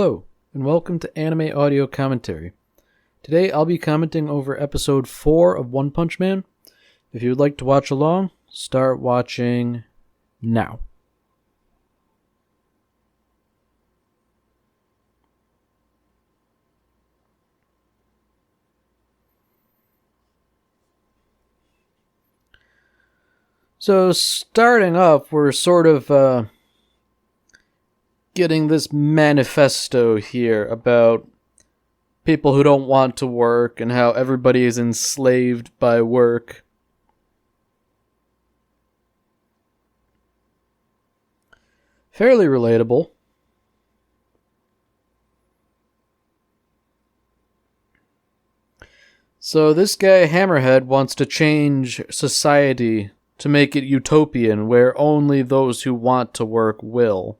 Hello, and welcome to Anime Audio Commentary. Today I'll be commenting over episode 4 of One Punch Man. If you would like to watch along, start watching now. So starting up, we're sort of getting this manifesto here about people who don't want to work and how everybody is enslaved by work. Fairly relatable. So this guy Hammerhead wants to change society to make it utopian, where only those who want to work will.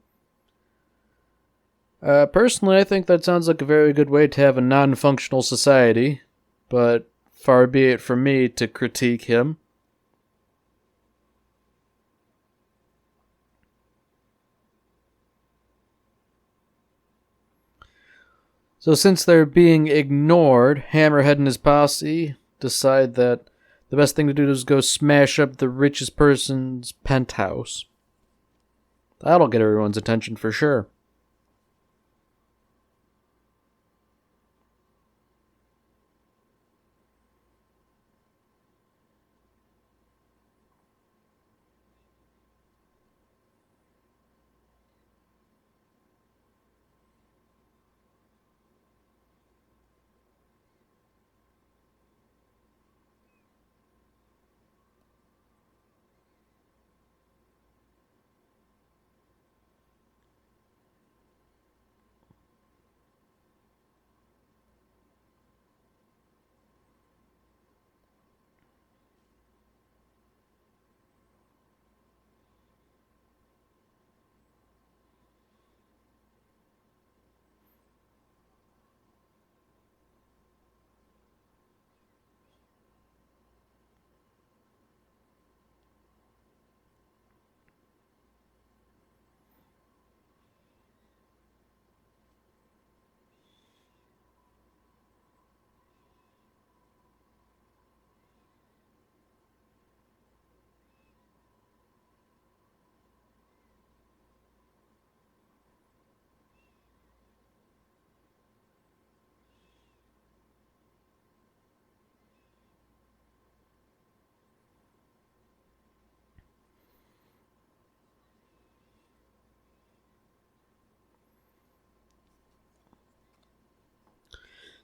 Personally, I think that sounds like a very good way to have a non-functional society, but far be it from me to critique him. So since they're being ignored, Hammerhead and his posse decide that the best thing to do is go smash up the richest person's penthouse. That'll get everyone's attention for sure.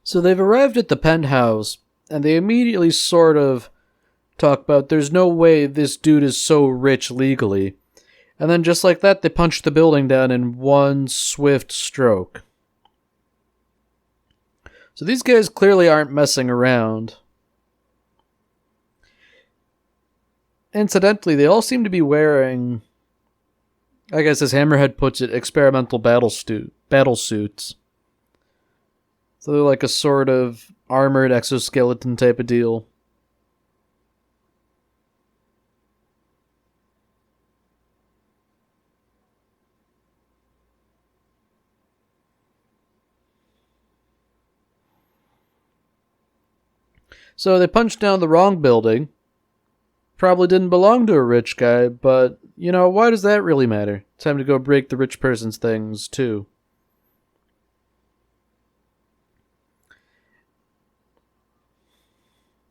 So they've arrived at the penthouse, and they immediately sort of talk about there's no way this dude is so rich legally. And then just like that, they punch the building down in one swift stroke. So these guys clearly aren't messing around. Incidentally, they all seem to be wearing, I guess as Hammerhead puts it, experimental battle suits. So they're like a sort of armored exoskeleton type of deal. So they punched down the wrong building. Probably didn't belong to a rich guy, but, why does that really matter? Time to go break the rich person's things, too.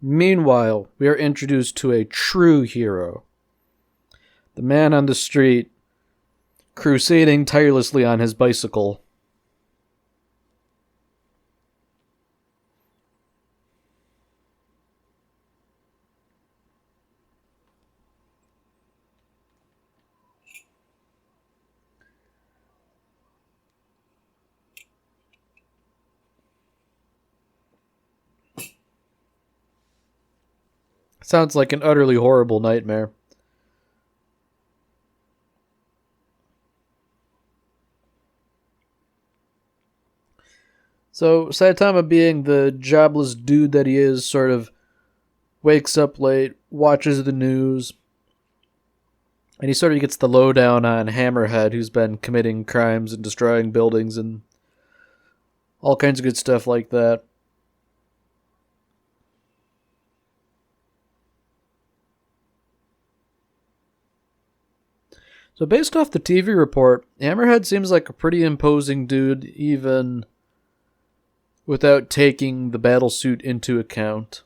Meanwhile, we are introduced to a true hero. The man on the street, crusading tirelessly on his bicycle. Sounds like an utterly horrible nightmare. So Saitama, being the jobless dude that he is, sort of wakes up late, watches the news, and he sort of gets the lowdown on Hammerhead, who's been committing crimes and destroying buildings and All kinds of good stuff like that. So based off the TV report, Hammerhead seems like a pretty imposing dude, even without taking the battlesuit into account.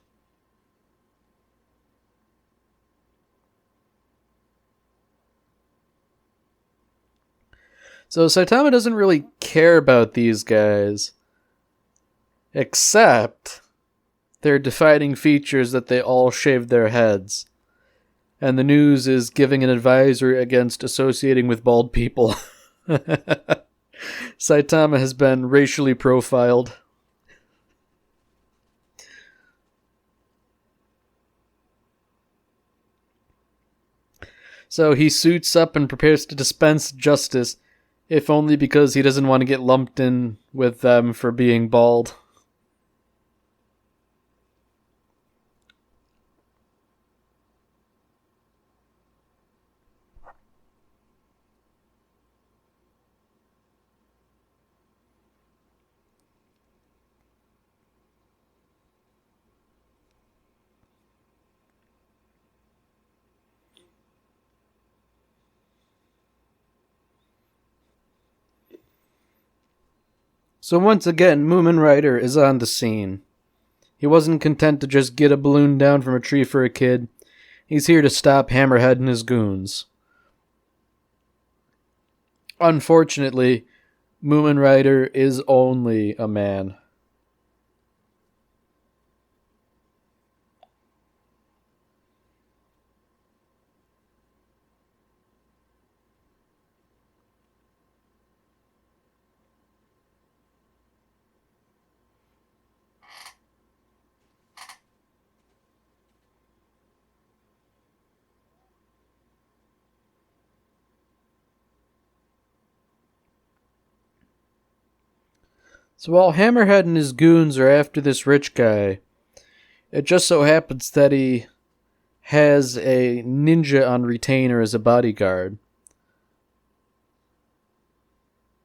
So Saitama doesn't really care about these guys, except their defining features that they all shaved their heads. And the news is giving an advisory against associating with bald people. Saitama has been racially profiled. So he suits up and prepares to dispense justice, if only because he doesn't want to get lumped in with them for being bald. So once again, Moomin Rider is on the scene. He wasn't content to just get a balloon down from a tree for a kid. He's here to stop Hammerhead and his goons. Unfortunately, Moomin Rider is only a man. So while Hammerhead and his goons are after this rich guy, it just so happens that he has a ninja on retainer as a bodyguard.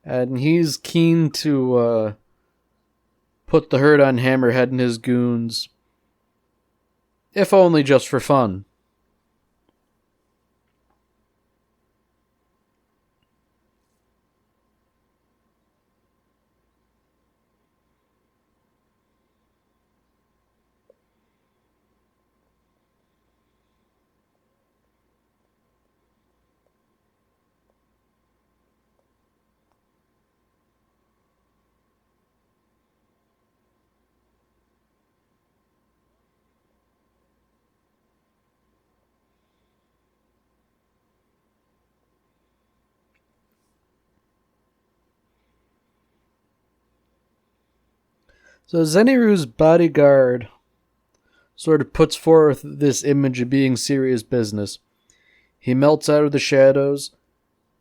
And he's keen to put the hurt on Hammerhead and his goons, if only just for fun. So Zeniru's bodyguard sort of puts forth this image of being serious business. He melts out of the shadows.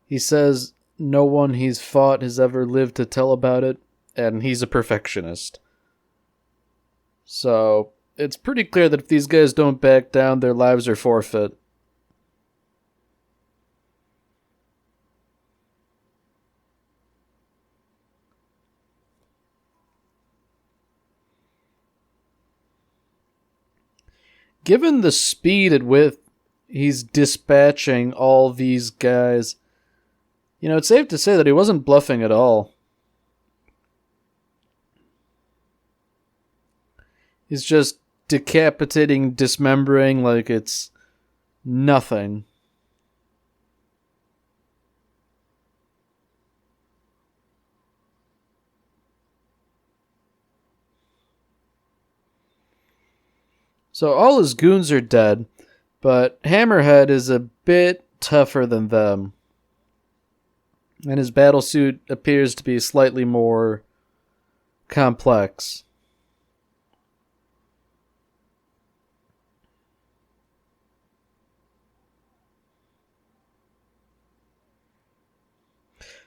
He says no one he's fought has ever lived to tell about it, and he's a perfectionist. So it's pretty clear that if these guys don't back down, their lives are forfeit. Given the speed at which he's dispatching all these guys, it's safe to say that he wasn't bluffing at all. He's just decapitating, dismembering like it's nothing. So all his goons are dead, but Hammerhead is a bit tougher than them. And his battlesuit appears to be slightly more complex.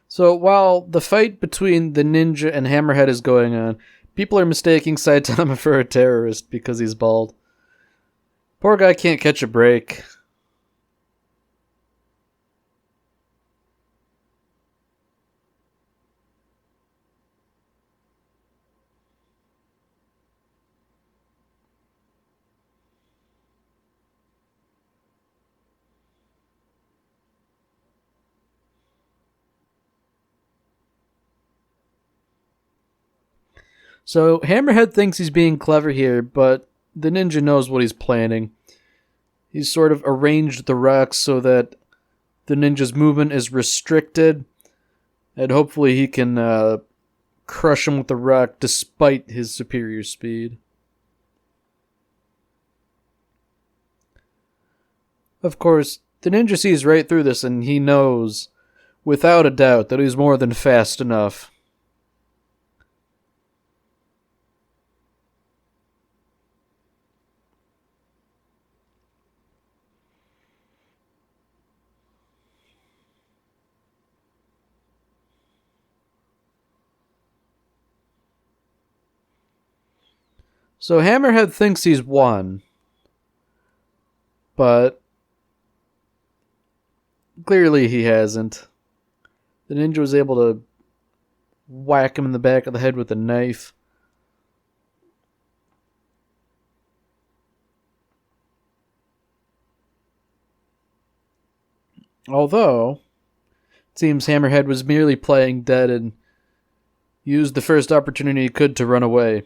So while the fight between the ninja and Hammerhead is going on, people are mistaking Saitama for a terrorist because he's bald. Poor guy can't catch a break. So Hammerhead thinks he's being clever here, but the ninja knows what he's planning. He's sort of arranged the rocks so that the ninja's movement is restricted, and hopefully he can crush him with the rock despite his superior speed. Of course, the ninja sees right through this and he knows, without a doubt, that he's more than fast enough. So Hammerhead thinks he's won, but clearly he hasn't. The ninja was able to whack him in the back of the head with a knife. Although, it seems Hammerhead was merely playing dead and used the first opportunity he could to run away.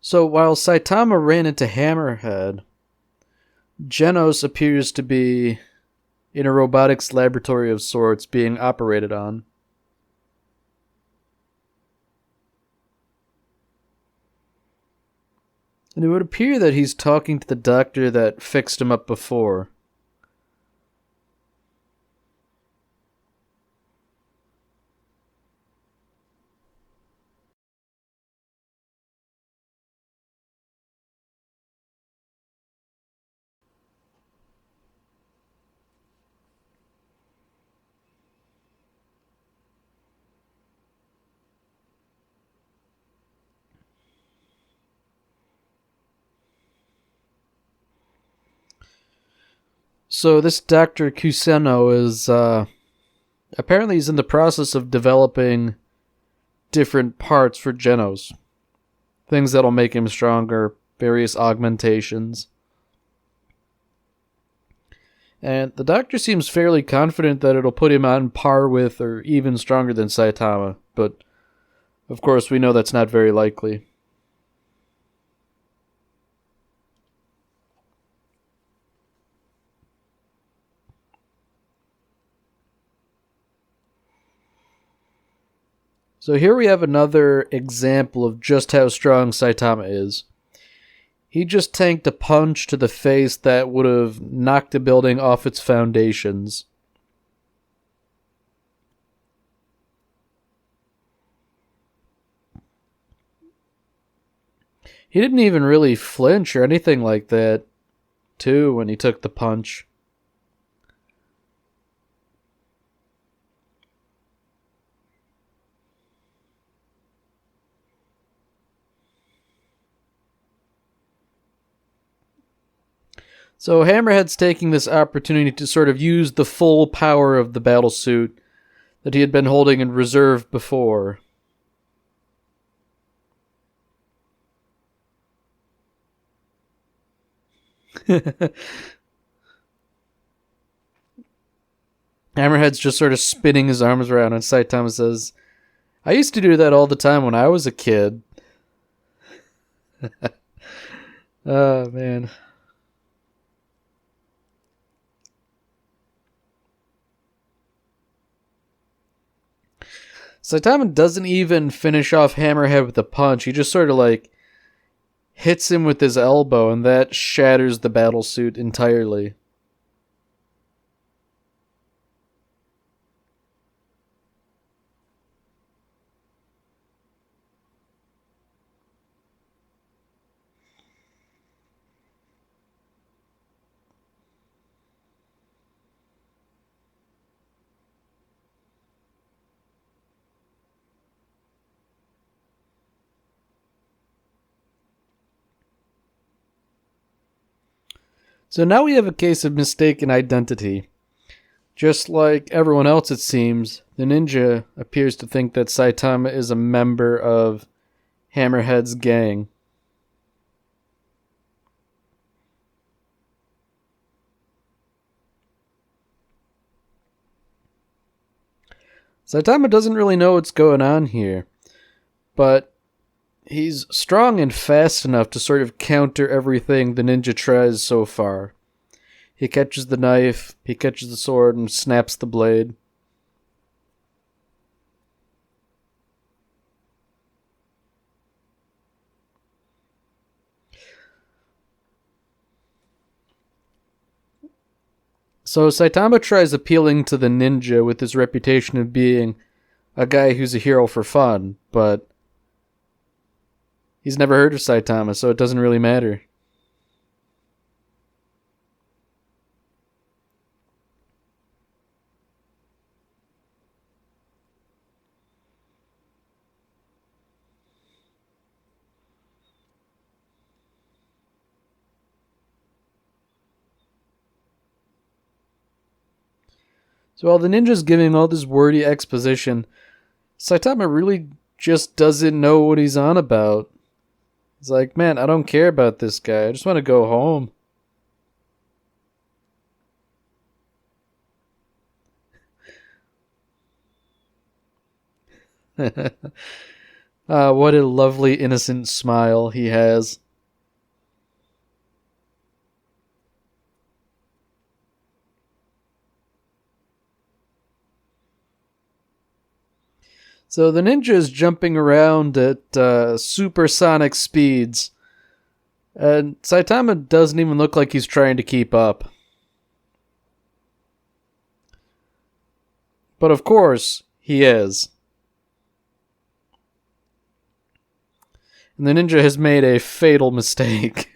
So while Saitama ran into Hammerhead, Genos appears to be in a robotics laboratory of sorts being operated on. And it would appear that he's talking to the doctor that fixed him up before. So this Dr. Kuseno is apparently he's in the process of developing different parts for Genos. Things that'll make him stronger, various augmentations. And the doctor seems fairly confident that it'll put him on par with or even stronger than Saitama, but of course we know that's not very likely. So here we have another example of just how strong Saitama is. He just tanked a punch to the face that would have knocked a building off its foundations. He didn't even really flinch or anything like that, too, when he took the punch. So Hammerhead's taking this opportunity to sort of use the full power of the battle suit that he had been holding in reserve before. Hammerhead's just sort of spinning his arms around, and Saitama says, I used to do that all the time when I was a kid. Oh, man. Saitama doesn't even finish off Hammerhead with a punch. He just sort of like hits him with his elbow, and that shatters the battle suit entirely. So now we have a case of mistaken identity. Just like everyone else, it seems, the ninja appears to think that Saitama is a member of Hammerhead's gang. Saitama doesn't really know what's going on here, but he's strong and fast enough to sort of counter everything the ninja tries so far. He catches the knife, he catches the sword, and snaps the blade. So Saitama tries appealing to the ninja with his reputation of being a guy who's a hero for fun, but he's never heard of Saitama, so it doesn't really matter. So while the ninja's giving all this wordy exposition, Saitama really just doesn't know what he's on about. He's like, man, I don't care about this guy. I just want to go home. What a lovely, innocent smile he has. So the ninja is jumping around at supersonic speeds, and Saitama doesn't even look like he's trying to keep up. But of course, he is. And the ninja has made a fatal mistake.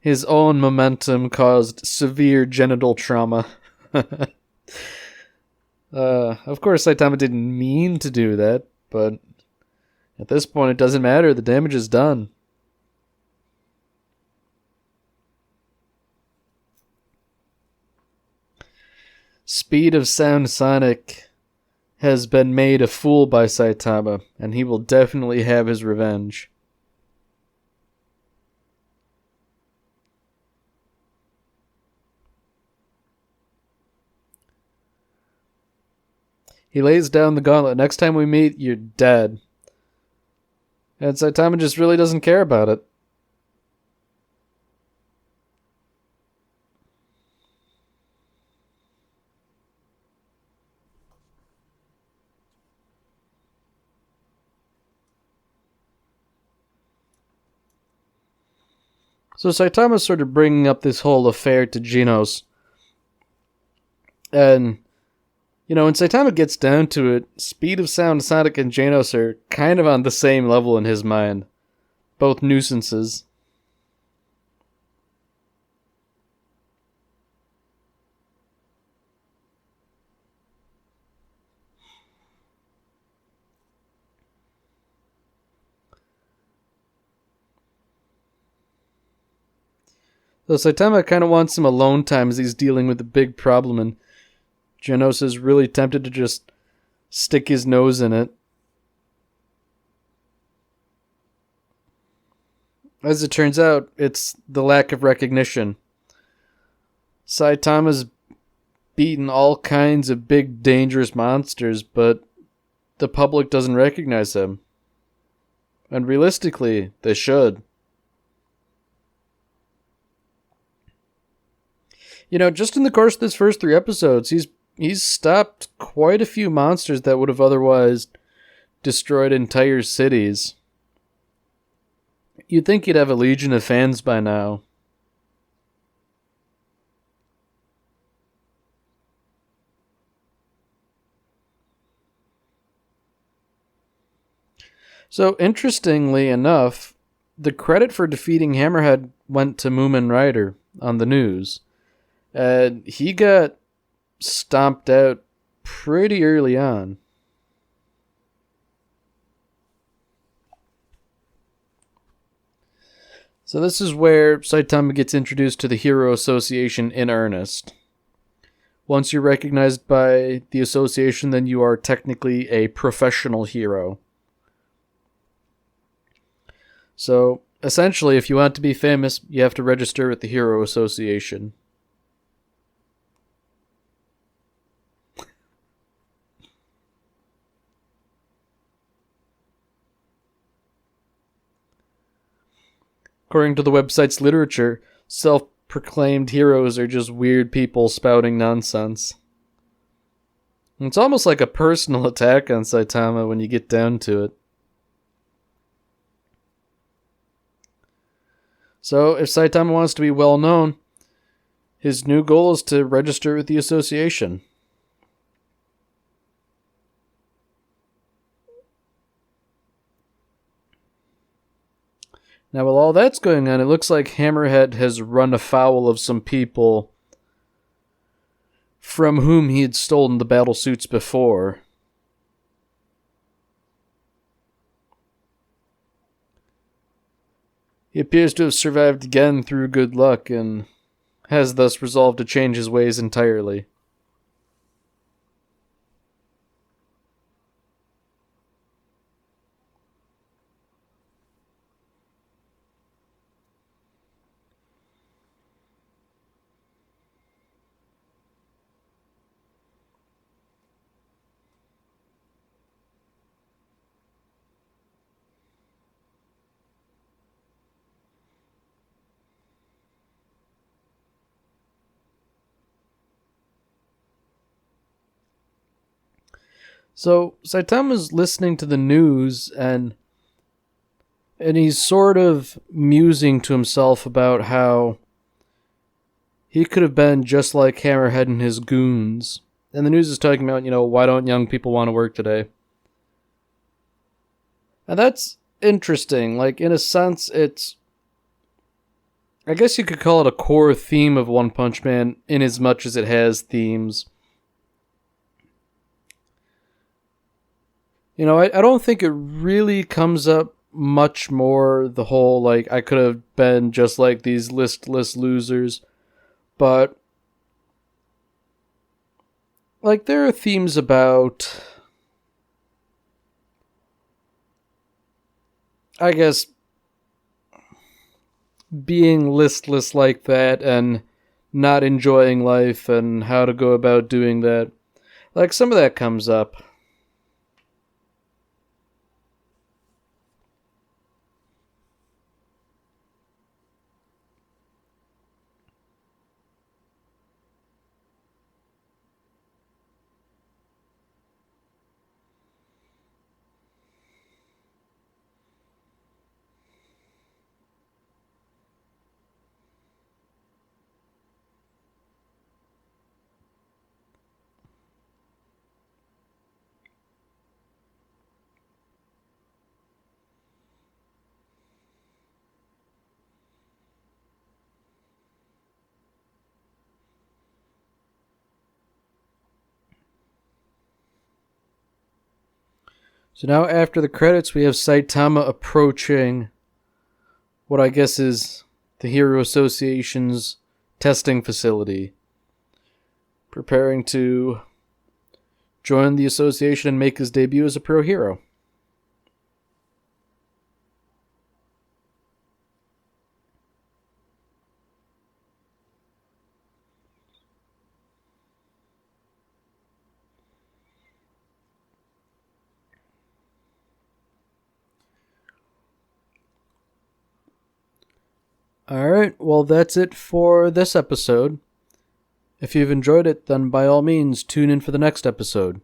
His own momentum caused severe genital trauma. Of course, Saitama didn't mean to do that, but at this point it doesn't matter. The damage is done. Speed of Sound Sonic has been made a fool by Saitama, and he will definitely have his revenge. He lays down the gauntlet. Next time we meet, you're dead. And Saitama just really doesn't care about it. So Saitama's sort of bringing up this whole affair to Genos. And when Saitama gets down to it, Speed of Sound Sonic and Genos are kind of on the same level in his mind. Both nuisances. So Saitama kind of wants some alone time as he's dealing with a big problem, and Genos is really tempted to just stick his nose in it. As it turns out, it's the lack of recognition. Saitama's beaten all kinds of big, dangerous monsters, but the public doesn't recognize him. And realistically, they should. Just in the course of this first 3 episodes, he's stopped quite a few monsters that would have otherwise destroyed entire cities. You'd think he'd have a legion of fans by now. So, interestingly enough, the credit for defeating Hammerhead went to Moomin Rider on the news. And he got stomped out pretty early on. So this is where Saitama gets introduced to the Hero Association in earnest. Once you're recognized by the association, then you are technically a professional hero. So, essentially, if you want to be famous, you have to register with the Hero Association. According to the website's literature, self-proclaimed heroes are just weird people spouting nonsense. It's almost like a personal attack on Saitama when you get down to it. So, if Saitama wants to be well known, his new goal is to register with the association. Now, while all that's going on, it looks like Hammerhead has run afoul of some people from whom he had stolen the battle suits before. He appears to have survived again through good luck and has thus resolved to change his ways entirely. So Saitama's listening to the news and he's sort of musing to himself about how he could have been just like Hammerhead and his goons. And the news is talking about, why don't young people want to work today? And that's interesting. Like, in a sense, I guess you could call it a core theme of One Punch Man in as much as it has themes. I don't think it really comes up much more, the whole, I could have been just like these listless losers. But, there are themes about, I guess, being listless like that and not enjoying life and how to go about doing that. Some of that comes up. So now after the credits, we have Saitama approaching what I guess is the Hero Association's testing facility, preparing to join the association and make his debut as a pro hero. Alright, well that's it for this episode. If you've enjoyed it, then by all means tune in for the next episode.